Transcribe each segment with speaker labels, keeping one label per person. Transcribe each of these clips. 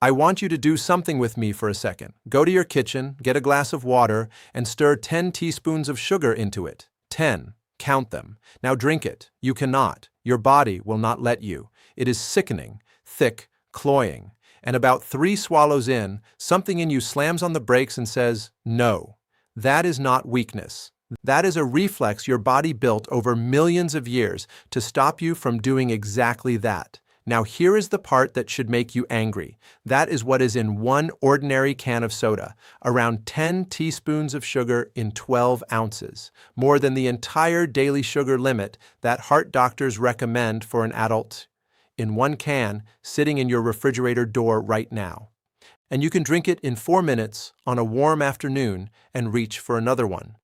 Speaker 1: I want you to do something with me for a second. Go to your kitchen, get a glass of water, and stir 10 teaspoons of sugar into it. 10. Count them. Now drink it. You cannot. Your body will not let you. It is sickening, thick, cloying. And about 3 swallows in, something in you slams on the brakes and says, no. That is not weakness. That is a reflex your body built over millions of years to stop you from doing exactly that. Now here is the part that should make you angry. That is what is in 1 ordinary can of soda, around 10 teaspoons of sugar in 12 ounces, more than the entire daily sugar limit that heart doctors recommend for an adult, in 1 can sitting in your refrigerator door right now. And you can drink it in 4 minutes on a warm afternoon and reach for another one.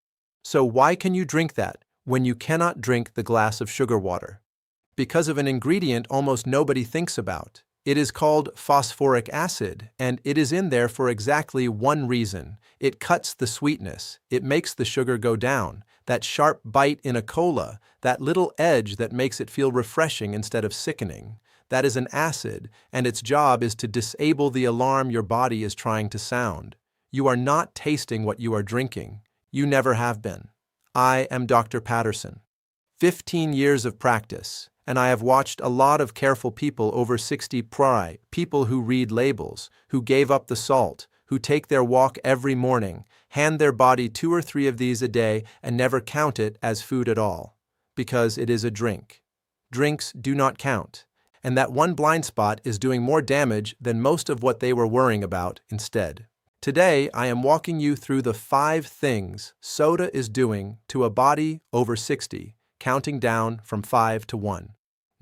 Speaker 1: So why can you drink that when you cannot drink the glass of sugar water? Because of an ingredient almost nobody thinks about. It is called phosphoric acid, and it is in there for exactly one reason. It cuts the sweetness. It makes the sugar go down. That sharp bite in a cola, that little edge that makes it feel refreshing instead of sickening. That is an acid, and its job is to disable the alarm your body is trying to sound. You are not tasting what you are drinking. You never have been. I am Dr. Patterson. 15 years of practice, and I have watched a lot of careful people over 60 people who read labels, who gave up the salt, who take their walk every morning, hand their body 2 or 3 of these a day and never count it as food at all, because it is a drink. Drinks do not count, and that one blind spot is doing more damage than most of what they were worrying about instead. Today, I am walking you through the 5 things soda is doing to a body over 60, counting down from 5 to 1.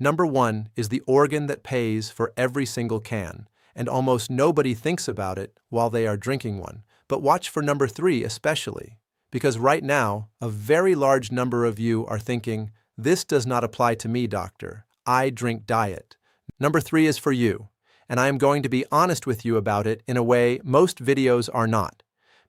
Speaker 1: Number 1 is the organ that pays for every single can, and almost nobody thinks about it while they are drinking one. But watch for number 3 especially, because right now, a very large number of you are thinking, this does not apply to me, doctor. I drink diet. Number 3 is for you. And I am going to be honest with you about it in a way most videos are not,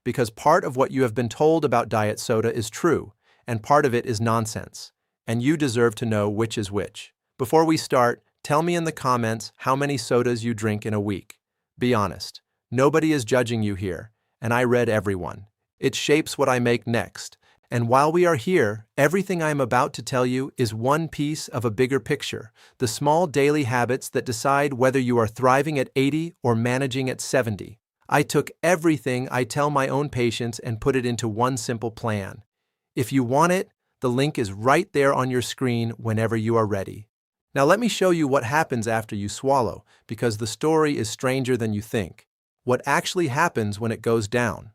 Speaker 1: because part of what you have been told about diet soda is true, and part of it is nonsense, and you deserve to know which is which. Before we start, tell me in the comments how many sodas you drink in a week. Be honest. Nobody is judging you here, and I read everyone. It shapes what I make next. And while we are here, everything I am about to tell you is one piece of a bigger picture, the small daily habits that decide whether you are thriving at 80 or managing at 70. I took everything I tell my own patients and put it into one simple plan. If you want it, the link is right there on your screen whenever you are ready. Now let me show you what happens after you swallow, because the story is stranger than you think. What actually happens when it goes down.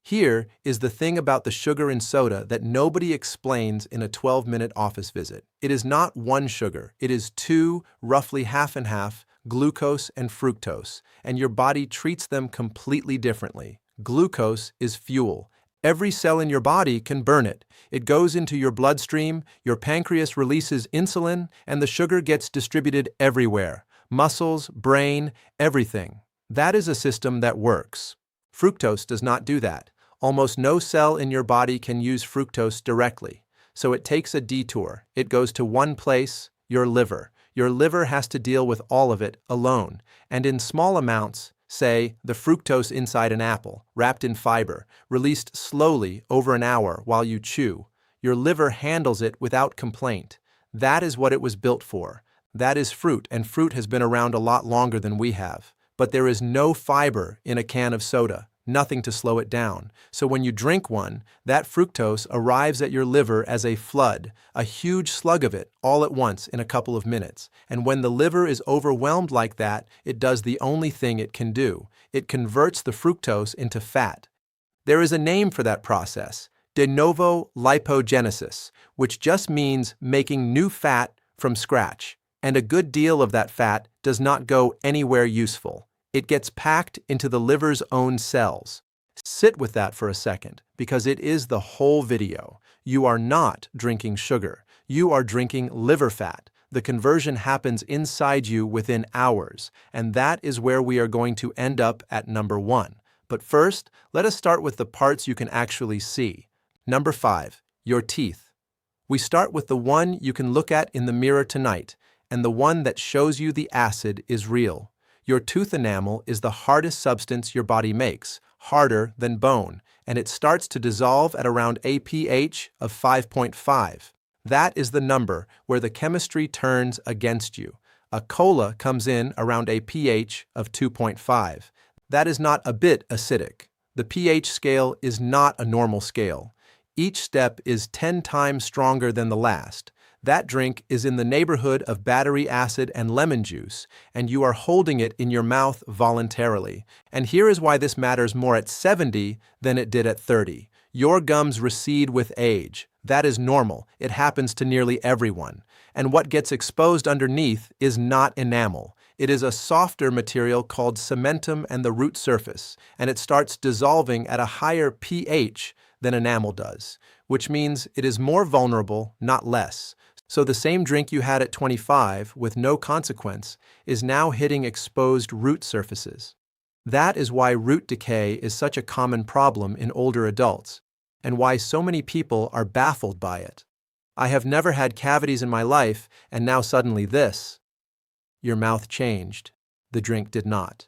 Speaker 1: Here is the thing about the sugar in soda that nobody explains in a 12-minute office visit. It is not 1 sugar. It is 2, roughly half and half, glucose and fructose, and your body treats them completely differently. Glucose is fuel. Every cell in your body can burn it. It goes into your bloodstream, your pancreas releases insulin, and the sugar gets distributed everywhere. Muscles, brain, everything. That is a system that works. Fructose does not do that. Almost no cell in your body can use fructose directly, so it takes a detour. It goes to one place, your liver. Your liver has to deal with all of it alone, and in small amounts, say the fructose inside an apple, wrapped in fiber, released slowly over an hour while you chew. Your liver handles it without complaint. That is what it was built for. That is fruit, and fruit has been around a lot longer than we have. But there is no fiber in a can of soda, nothing to slow it down. So when you drink one, that fructose arrives at your liver as a flood, a huge slug of it, all at once in a couple of minutes. And when the liver is overwhelmed like that, it does the only thing it can do. It converts the fructose into fat. There is a name for that process, de novo lipogenesis, which just means making new fat from scratch. And a good deal of that fat does not go anywhere useful. It gets packed into the liver's own cells. Sit with that for a second, because it is the whole video. You are not drinking sugar. You are drinking liver fat. The conversion happens inside you within hours, and that is where we are going to end up at number 1. But first, let us start with the parts you can actually see. Number 5, your teeth. We start with the one you can look at in the mirror tonight, and the one that shows you the acid is real. Your tooth enamel is the hardest substance your body makes, harder than bone, and it starts to dissolve at around a pH of 5.5. That is the number where the chemistry turns against you. A cola comes in around a pH of 2.5. That is not a bit acidic. The pH scale is not a normal scale. Each step is 10 times stronger than the last. That drink is in the neighborhood of battery acid and lemon juice, and you are holding it in your mouth voluntarily. And here is why this matters more at 70 than it did at 30. Your gums recede with age. That is normal. It happens to nearly everyone. And what gets exposed underneath is not enamel. It is a softer material called cementum and the root surface, and it starts dissolving at a higher pH than enamel does, which means it is more vulnerable, not less. So the same drink you had at 25 with no consequence is now hitting exposed root surfaces. That is why root decay is such a common problem in older adults, and why so many people are baffled by it. I have never had cavities in my life, and now suddenly this. Your mouth changed. The drink did not.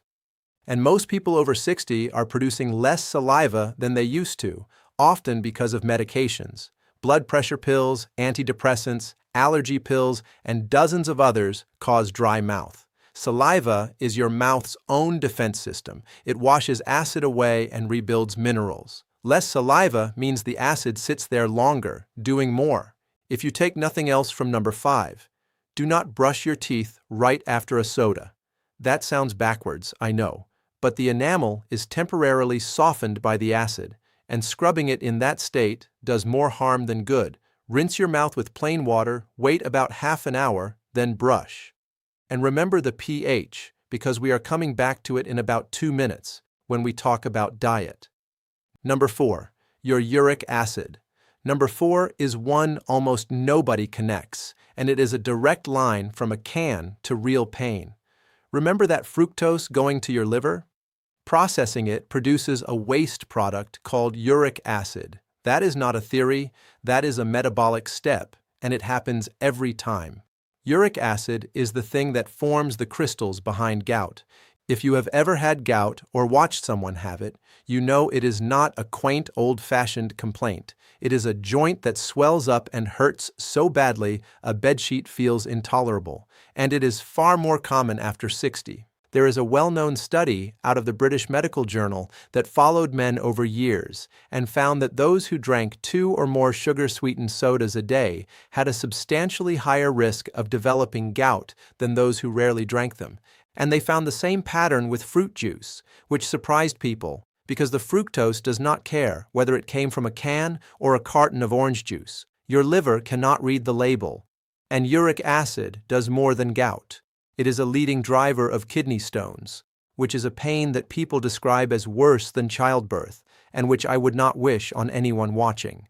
Speaker 1: And most people over 60 are producing less saliva than they used to, often because of medications. Blood pressure pills, antidepressants, allergy pills, and dozens of others cause dry mouth. Saliva is your mouth's own defense system. It washes acid away and rebuilds minerals. Less saliva means the acid sits there longer, doing more. If you take nothing else from number 5, do not brush your teeth right after a soda. That sounds backwards, I know, but the enamel is temporarily softened by the acid, and scrubbing it in that state does more harm than good. Rinse your mouth with plain water, wait about half an hour, then brush. And remember the pH, because we are coming back to it in about 2 minutes when we talk about diet. Number 4, your uric acid. Number 4 is one almost nobody connects, and it is a direct line from a can to real pain. Remember that fructose going to your liver? Processing it produces a waste product called uric acid. That is not a theory, that is a metabolic step, and it happens every time. Uric acid is the thing that forms the crystals behind gout. If you have ever had gout or watched someone have it, you know it is not a quaint old-fashioned complaint. It is a joint that swells up and hurts so badly a bedsheet feels intolerable, and it is far more common after 60. There is a well-known study out of the British Medical Journal that followed men over years and found that those who drank 2 or more sugar-sweetened sodas a day had a substantially higher risk of developing gout than those who rarely drank them. And they found the same pattern with fruit juice, which surprised people because the fructose does not care whether it came from a can or a carton of orange juice. Your liver cannot read the label. And uric acid does more than gout. It is a leading driver of kidney stones, which is a pain that people describe as worse than childbirth, and which I would not wish on anyone watching.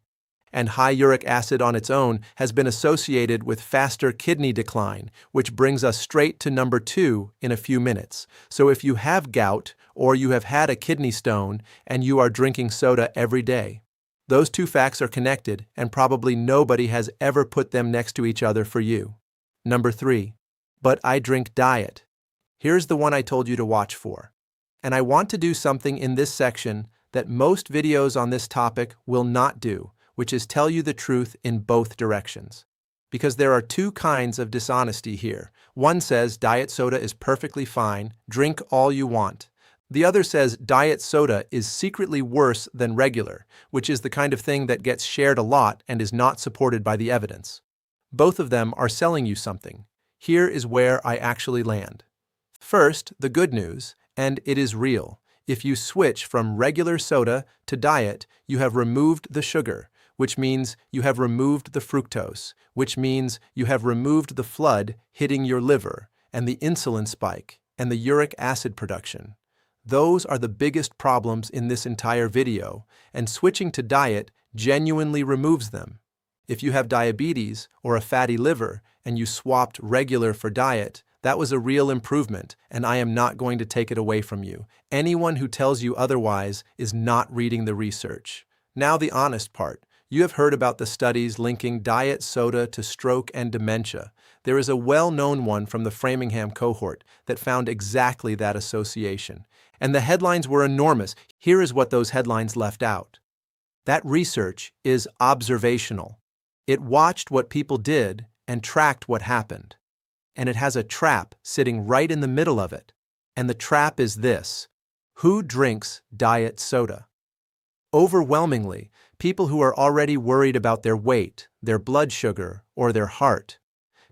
Speaker 1: And high uric acid on its own has been associated with faster kidney decline, which brings us straight to number 2 in a few minutes. So if you have gout, or you have had a kidney stone, and you are drinking soda every day, those 2 facts are connected, and probably nobody has ever put them next to each other for you. Number 3. But I drink diet. Here's the one I told you to watch for. And I want to do something in this section that most videos on this topic will not do, which is tell you the truth in both directions. Because there are 2 kinds of dishonesty here. One says diet soda is perfectly fine, drink all you want. The other says diet soda is secretly worse than regular, which is the kind of thing that gets shared a lot and is not supported by the evidence. Both of them are selling you something. Here is where I actually land. First, the good news, and it is real. If you switch from regular soda to diet, you have removed the sugar, which means you have removed the fructose, which means you have removed the flood hitting your liver, and the insulin spike, and the uric acid production. Those are the biggest problems in this entire video, and switching to diet genuinely removes them. If you have diabetes or a fatty liver and you swapped regular for diet, that was a real improvement, and I am not going to take it away from you. Anyone who tells you otherwise is not reading the research. Now the honest part. You have heard about the studies linking diet soda to stroke and dementia. There is a well-known one from the Framingham cohort that found exactly that association. And the headlines were enormous. Here is what those headlines left out. That research is observational. It watched what people did and tracked what happened. And it has a trap sitting right in the middle of it. And the trap is this: who drinks diet soda? Overwhelmingly, people who are already worried about their weight, their blood sugar, or their heart.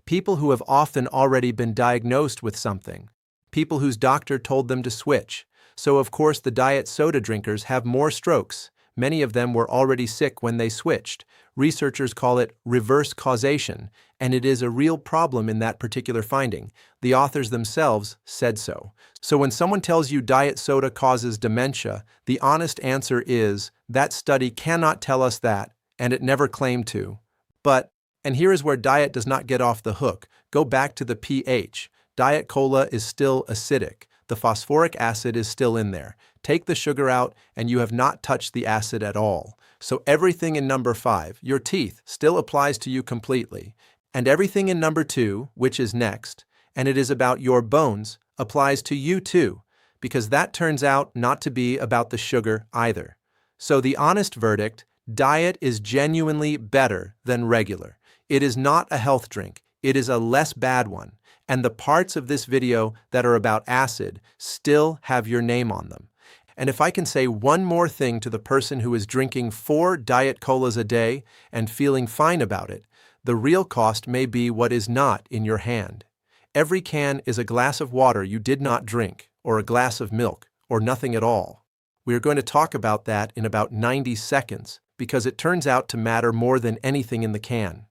Speaker 1: People who have often already been diagnosed with something. People whose doctor told them to switch. So of course the diet soda drinkers have more strokes. Many of them were already sick when they switched. Researchers call it reverse causation, and it is a real problem in that particular finding. The authors themselves said so. So when someone tells you diet soda causes dementia, the honest answer is that study cannot tell us that, and it never claimed to. But, and here is where diet does not get off the hook, go back to the pH. Diet cola is still acidic. The phosphoric acid is still in there. Take the sugar out, and you have not touched the acid at all. So everything in number 5, your teeth, still applies to you completely. And everything in number 2, which is next, and it is about your bones, applies to you too, because that turns out not to be about the sugar either. So the honest verdict, diet is genuinely better than regular. It is not a health drink. It is a less bad one. And the parts of this video that are about acid still have your name on them. And if I can say one more thing to the person who is drinking 4 diet colas a day and feeling fine about it, the real cost may be what is not in your hand. Every can is a glass of water you did not drink, or a glass of milk, or nothing at all. We are going to talk about that in about 90 seconds, because it turns out to matter more than anything in the can.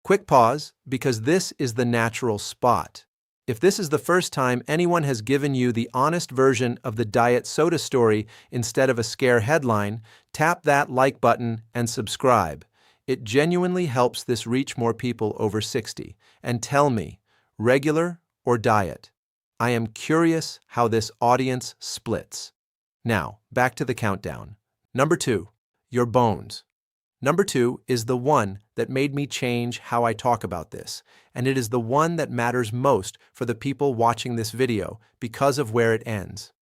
Speaker 1: Quick pause, because this is the natural spot. If this is the first time anyone has given you the honest version of the diet soda story instead of a scare headline, tap that like button and subscribe. It genuinely helps this reach more people over 60. And tell me, regular or diet? I am curious how this audience splits. Now, back to the countdown. Number 2, your bones. Number 2 is the one that made me change how I talk about this, and it is the one that matters most for the people watching this video because of where it ends.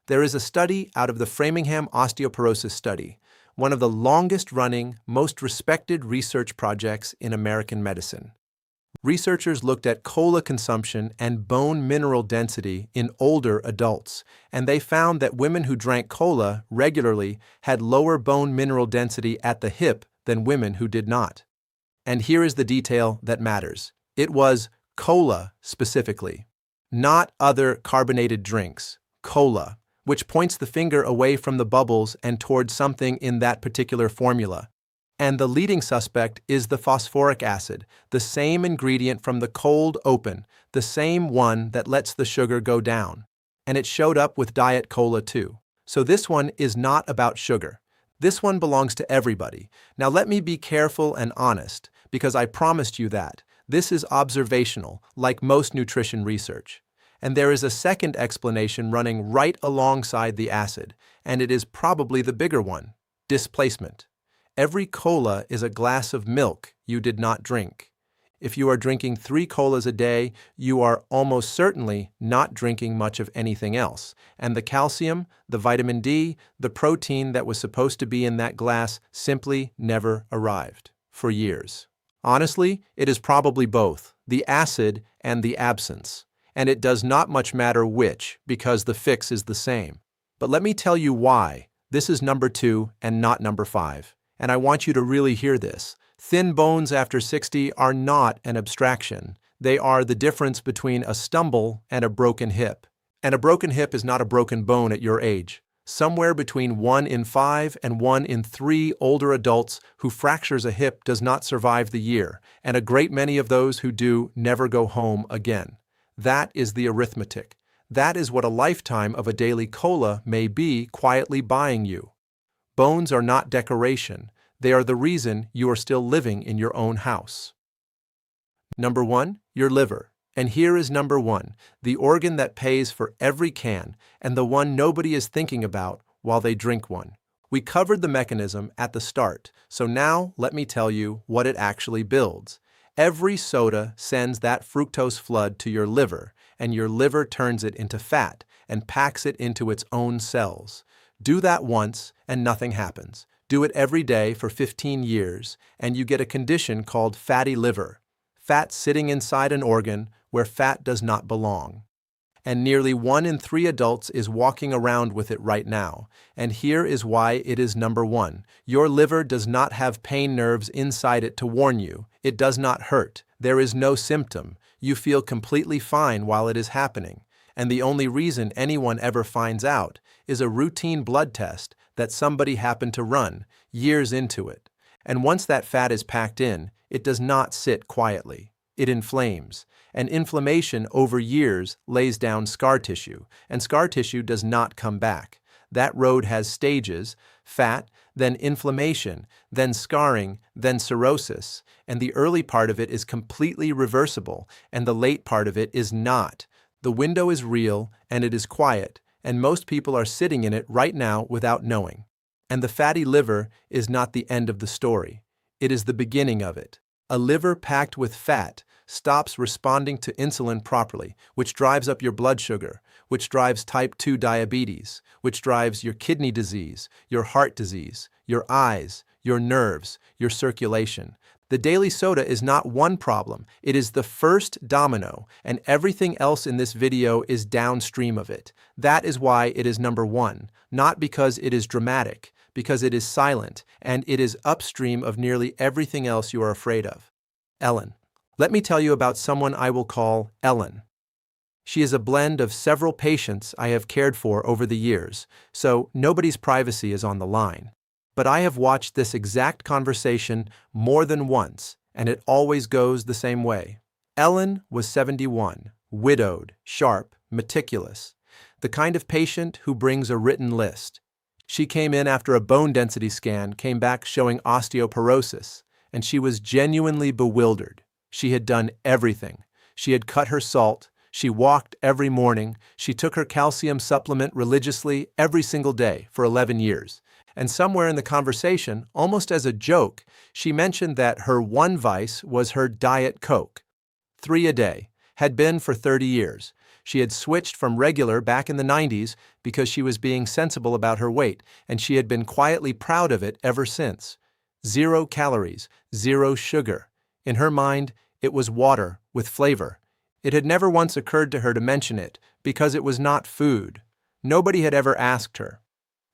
Speaker 1: There is a study out of the Framingham osteoporosis study, one of the longest-running, most respected research projects in American medicine. Researchers looked at cola consumption and bone mineral density in older adults, and they found that women who drank cola regularly had lower bone mineral density at the hip than women who did not. And here is the detail that matters. It was cola specifically, not other carbonated drinks, cola, which points the finger away from the bubbles and towards something in that particular formula. And the leading suspect is the phosphoric acid, the same ingredient from the cold open, the same one that lets the sugar go down. And it showed up with diet cola too. So this one is not about sugar. This one belongs to everybody. Now let me be careful and honest, because I promised you that. This is observational, like most nutrition research. And there is a second explanation running right alongside the acid, and it is probably the bigger one: displacement. Every cola is a glass of milk you did not drink. If you are drinking 3 colas a day, you are almost certainly not drinking much of anything else. And the calcium, the vitamin D, the protein that was supposed to be in that glass simply never arrived for years. Honestly, it is probably both, the acid and the absence. And it does not much matter which, because the fix is the same. But let me tell you why this is number 2 and not number 5. And I want you to really hear this. Thin bones after 60 are not an abstraction. They are the difference between a stumble and a broken hip. And a broken hip is not a broken bone at your age. Somewhere between 1 in 5 and 1 in 3 older adults who fractures a hip does not survive the year, and a great many of those who do never go home again. That is the arithmetic. That is what a lifetime of a daily cola may be quietly buying you. Bones are not decoration. They are the reason you are still living in your own house. Number 1, your liver. And here is number 1, the organ that pays for every can and the one nobody is thinking about while they drink one. We covered the mechanism at the start, so now let me tell you what it actually builds. Every soda sends that fructose flood to your liver, and your liver turns it into fat and packs it into its own cells. Do that once, and nothing happens. Do it every day for 15 years, and you get a condition called fatty liver. Fat sitting inside an organ where fat does not belong. And nearly 1 in 3 adults is walking around with it right now. And here is why it is number 1. Your liver does not have pain nerves inside it to warn you. It does not hurt. There is no symptom. You feel completely fine while it is happening. And the only reason anyone ever finds out is a routine blood test that somebody happened to run years into it. And once that fat is packed in, it does not sit quietly. It inflames. And inflammation over years lays down scar tissue, and scar tissue does not come back. That road has stages: fat, then inflammation, then scarring, then cirrhosis, and the early part of it is completely reversible, and the late part of it is not. The window is real, and it is quiet, and most people are sitting in it right now without knowing. And the fatty liver is not the end of the story. It is the beginning of it. A liver packed with fat stops responding to insulin properly, which drives up your blood sugar, which drives type 2 diabetes, which drives your kidney disease, your heart disease, your eyes, your nerves, your circulation. The daily soda is not one problem, it is the first domino, and everything else in this video is downstream of it. That is why it is number 1, not because it is dramatic, because it is silent, and it is upstream of nearly everything else you are afraid of. Ellen. Let me tell you about someone I will call Ellen. She is a blend of several patients I have cared for over the years, so nobody's privacy is on the line. But I have watched this exact conversation more than once, and it always goes the same way. Ellen was 71, widowed, sharp, meticulous, the kind of patient who brings a written list. She came in after a bone density scan came back showing osteoporosis, and she was genuinely bewildered. She had done everything. She had cut her salt, she walked every morning, she took her calcium supplement religiously every single day for 11 years. And somewhere in the conversation, almost as a joke, she mentioned that her one vice was her Diet Coke. 3 a day, had been for 30 years. She had switched from regular back in the 90s because she was being sensible about her weight, and she had been quietly proud of it ever since. 0 calories, 0 sugar. In her mind, it was water with flavor. It had never once occurred to her to mention it because it was not food. Nobody had ever asked her.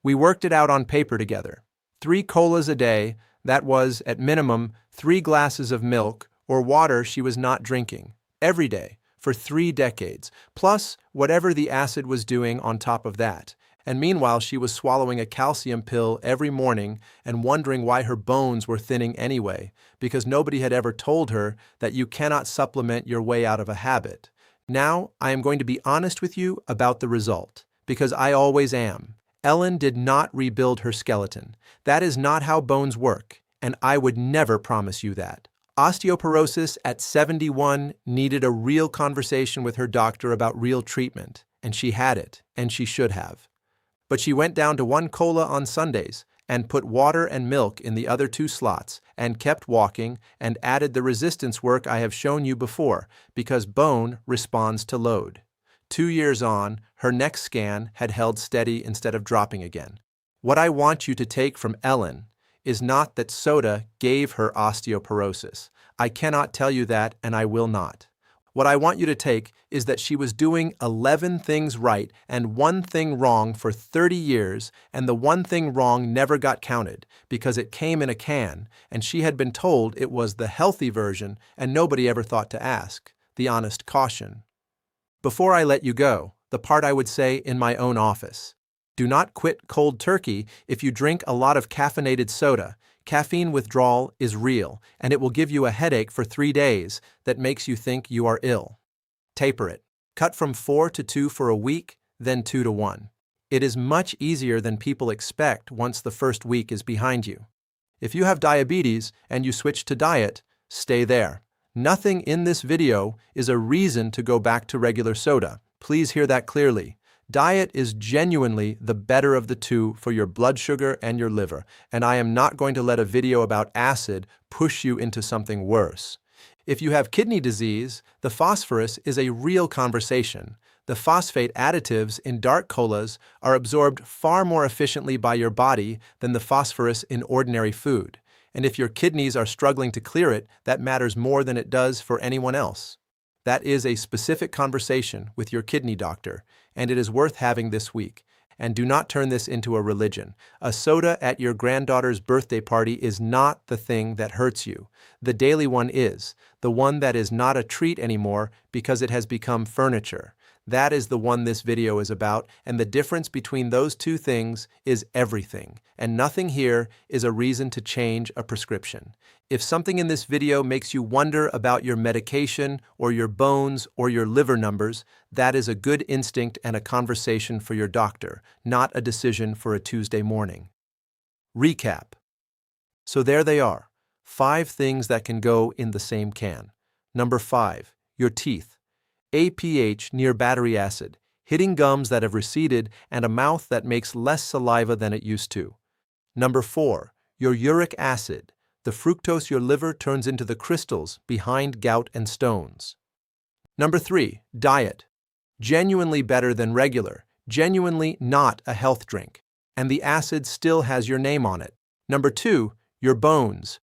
Speaker 1: We worked it out on paper together. 3 colas a day, that was, at minimum, 3 glasses of milk or water she was not drinking, every day, for 3 decades, plus whatever the acid was doing on top of that. And meanwhile, she was swallowing a calcium pill every morning and wondering why her bones were thinning anyway, because nobody had ever told her that you cannot supplement your way out of a habit. Now, I am going to be honest with you about the result, because I always am. Ellen did not rebuild her skeleton. That is not how bones work, and I would never promise you that. Osteoporosis at 71 needed a real conversation with her doctor about real treatment, and she had it, and she should have. But she went down to 1 cola on Sundays and put water and milk in the other 2 slots and kept walking and added the resistance work I have shown you before because bone responds to load. 2 years on, her next scan had held steady instead of dropping again. What I want you to take from Ellen is not that soda gave her osteoporosis. I cannot tell you that, and I will not. What I want you to take is that she was doing 11 things right and 1 thing wrong for 30 years, and the 1 thing wrong never got counted because it came in a can, and she had been told it was the healthy version, and nobody ever thought to ask, the honest caution. Before I let you go, the part I would say in my own office. Do not quit cold turkey if you drink a lot of caffeinated soda. Caffeine withdrawal is real, and it will give you a headache for 3 days that makes you think you are ill. Taper it. Cut from 4 to 2 for a week, then 2 to 1. It is much easier than people expect once the first week is behind you. If you have diabetes and you switch to diet, stay there. Nothing in this video is a reason to go back to regular soda. Please hear that clearly. Diet is genuinely the better of the 2 for your blood sugar and your liver, and I am not going to let a video about acid push you into something worse. If you have kidney disease, the phosphorus is a real conversation. The phosphate additives in dark colas are absorbed far more efficiently by your body than the phosphorus in ordinary food. And if your kidneys are struggling to clear it, that matters more than it does for anyone else. That is a specific conversation with your kidney doctor, and it is worth having this week. And do not turn this into a religion. A soda at your granddaughter's birthday party is not the thing that hurts you. The daily one is, the one that is not a treat anymore because it has become furniture. That is the one this video is about, and the difference between those two things is everything, and nothing here is a reason to change a prescription. If something in this video makes you wonder about your medication or your bones or your liver numbers, that is a good instinct and a conversation for your doctor, not a decision for a Tuesday morning. Recap. So there they are, 5 things that can go in the same can. Number 5, your teeth. A pH near battery acid, hitting gums that have receded and a mouth that makes less saliva than it used to. Number 4, your uric acid, the fructose your liver turns into the crystals behind gout and stones. Number 3, diet. Genuinely better than regular, genuinely not a health drink, and the acid still has your name on it. Number 2, your bones.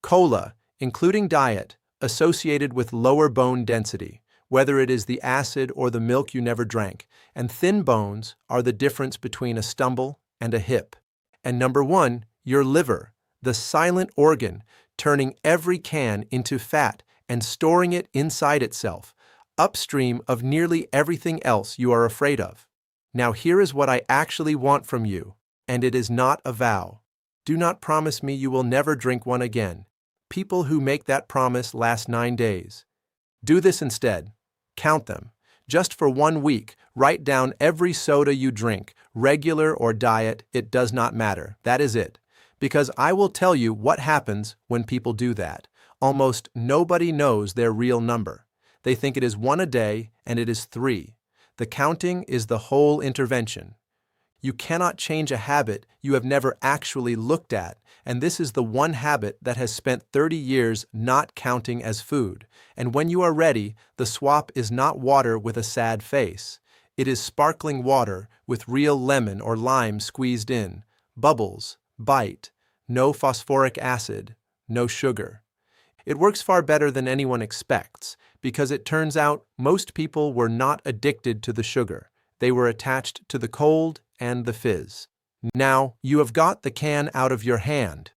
Speaker 1: Cola, including diet, associated with lower bone density, whether it is the acid or the milk you never drank, and thin bones are the difference between a stumble and a hip. And number 1, your liver, the silent organ, turning every can into fat and storing it inside itself, upstream of nearly everything else you are afraid of. Now here is what I actually want from you, and it is not a vow. Do not promise me you will never drink one again. People who make that promise last 9 days. Do this instead. Count them. Just for 1 week, write down every soda you drink, regular or diet, it does not matter. That is it. Because I will tell you what happens when people do that. Almost nobody knows their real number. They think it is 1 a day, and it is 3. The counting is the whole intervention. You cannot change a habit you have never actually looked at, and this is the one habit that has spent 30 years not counting as food. And when you are ready, the swap is not water with a sad face. It is sparkling water with real lemon or lime squeezed in, bubbles, bite, no phosphoric acid, no sugar. It works far better than anyone expects, because it turns out most people were not addicted to the sugar. They were attached to the cold and the fizz. Now, you have got the can out of your hand.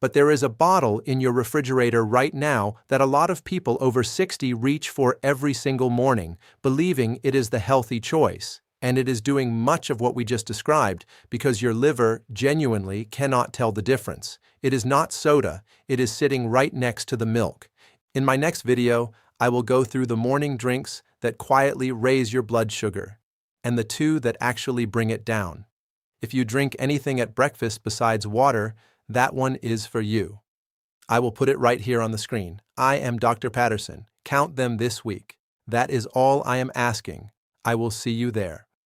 Speaker 1: But there is a bottle in your refrigerator right now that a lot of people over 60 reach for every single morning, believing it is the healthy choice. And it is doing much of what we just described because your liver genuinely cannot tell the difference. It is not soda, it is sitting right next to the milk. In my next video, I will go through the morning drinks that quietly raise your blood sugar, and the 2 that actually bring it down. If you drink anything at breakfast besides water, that one is for you. I will put it right here on the screen. I am Dr. Patterson. Count them this week. That is all I am asking. I will see you there.